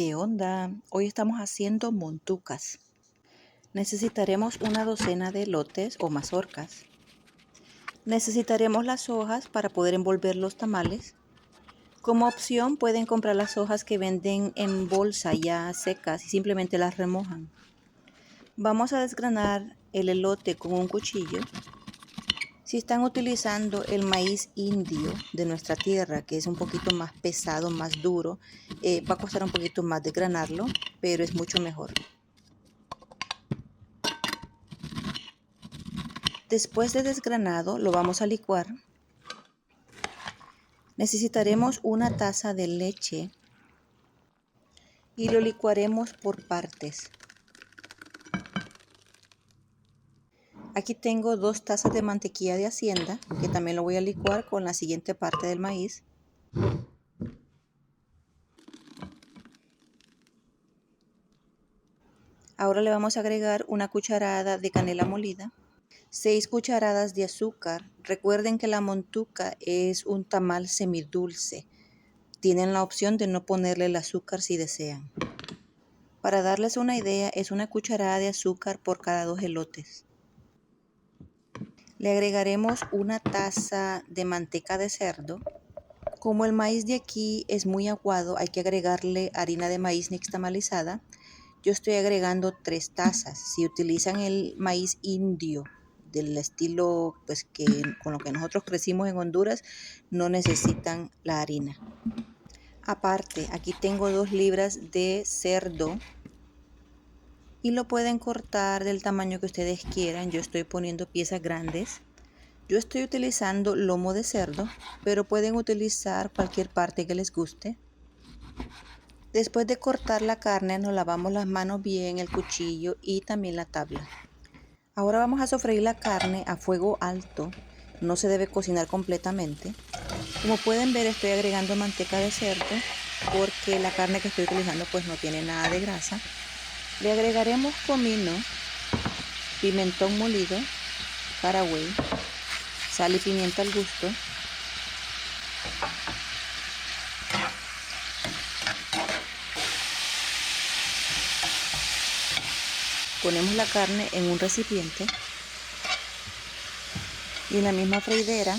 ¿Qué onda? Hoy estamos haciendo montucas. Necesitaremos una docena de elotes o mazorcas. Necesitaremos las hojas para poder envolver los tamales. Como opción pueden comprar las hojas que venden en bolsa ya secas y simplemente las remojan. Vamos a desgranar el elote con un cuchillo. Si están utilizando el maíz indio de nuestra tierra, que es un poquito más pesado, más duro, va a costar un poquito más desgranarlo, pero es mucho mejor. Después de desgranado, lo vamos a licuar. Necesitaremos una taza de leche y lo licuaremos por partes. Aquí tengo 2 tazas de mantequilla de hacienda, que también lo voy a licuar con la siguiente parte del maíz. Ahora le vamos a agregar una cucharada de canela molida, 6 cucharadas de azúcar. Recuerden que la montuca es un tamal semidulce. Tienen la opción de no ponerle el azúcar si desean. Para darles una idea, es una cucharada de azúcar por cada 2 elotes. Le agregaremos una taza de manteca de cerdo. Como el maíz de aquí es muy aguado, hay que agregarle harina de maíz nixtamalizada. Yo estoy agregando 3 tazas. Si utilizan el maíz indio del estilo pues con lo que nosotros crecimos en Honduras, no necesitan la harina. Aparte, aquí tengo 2 libras de cerdo y lo pueden cortar del tamaño que ustedes quieran. Yo estoy poniendo piezas grandes. Yo estoy utilizando lomo de cerdo, pero pueden utilizar cualquier parte que les guste. Después de cortar la carne, nos lavamos las manos bien, el cuchillo y también la tabla. Ahora vamos a sofreír la carne a fuego alto. No se debe cocinar completamente. Como pueden ver, estoy agregando manteca de cerdo porque la carne que estoy utilizando pues no tiene nada de grasa. Le agregaremos comino, pimentón molido, caraway, sal y pimienta al gusto. Ponemos la carne en un recipiente y en la misma freidera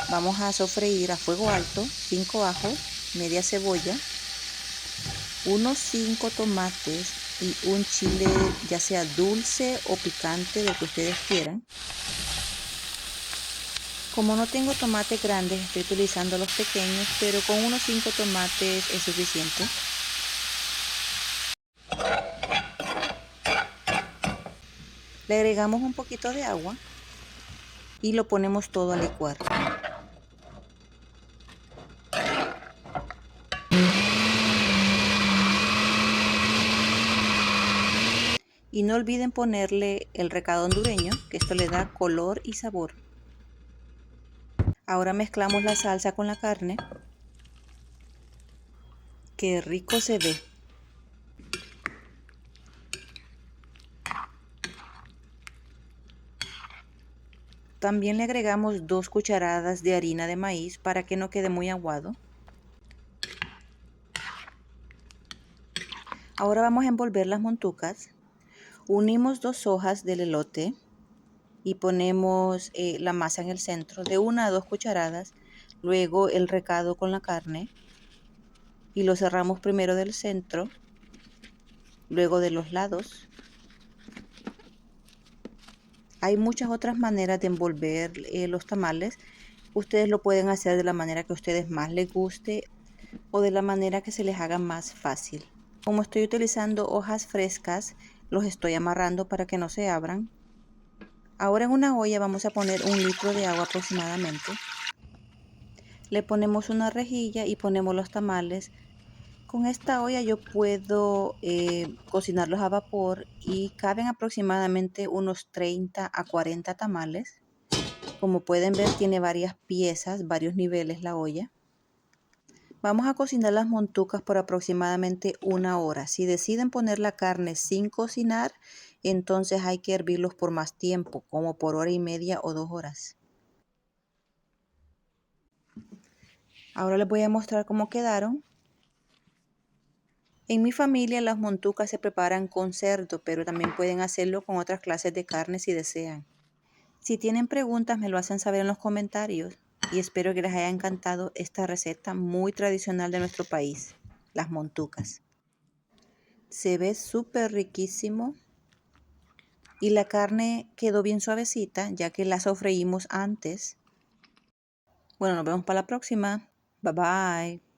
vamos a sofreír a fuego alto 5 ajos, media cebolla, unos 5 tomates y un chile ya sea dulce o picante, del que ustedes quieran. Como no tengo tomates grandes, estoy utilizando los pequeños, pero con unos 5 tomates es suficiente. Le agregamos un poquito de agua y lo ponemos todo a licuar. Y no olviden ponerle el recado hondureño, que esto le da color y sabor. Ahora mezclamos la salsa con la carne. ¡Qué rico se ve! También le agregamos 2 cucharadas de harina de maíz para que no quede muy aguado. Ahora vamos a envolver las montucas. Unimos 2 hojas del elote y ponemos la masa en el centro de 1 a 2 cucharadas. Luego el recado con la carne y lo cerramos primero del centro, luego de los lados. Hay muchas otras maneras de envolver los tamales. Ustedes lo pueden hacer de la manera que a ustedes más les guste o de la manera que se les haga más fácil. Como estoy utilizando hojas frescas, los estoy amarrando para que no se abran. Ahora en una olla vamos a poner 1 litro de agua aproximadamente. Le ponemos una rejilla y ponemos los tamales. Con esta olla yo puedo cocinarlos a vapor y caben aproximadamente unos 30 a 40 tamales. Como pueden ver, tiene varias piezas, varios niveles la olla. Vamos a cocinar las montucas por aproximadamente 1 hora. Si deciden poner la carne sin cocinar, entonces hay que hervirlos por más tiempo, como por 1 hora y media o 2 horas. Ahora les voy a mostrar cómo quedaron. En mi familia las montucas se preparan con cerdo, pero también pueden hacerlo con otras clases de carne si desean. Si tienen preguntas me lo hacen saber en los comentarios y espero que les haya encantado esta receta muy tradicional de nuestro país, las montucas. Se ve súper riquísimo y la carne quedó bien suavecita ya que la sofreímos antes. Bueno, nos vemos para la próxima. Bye bye.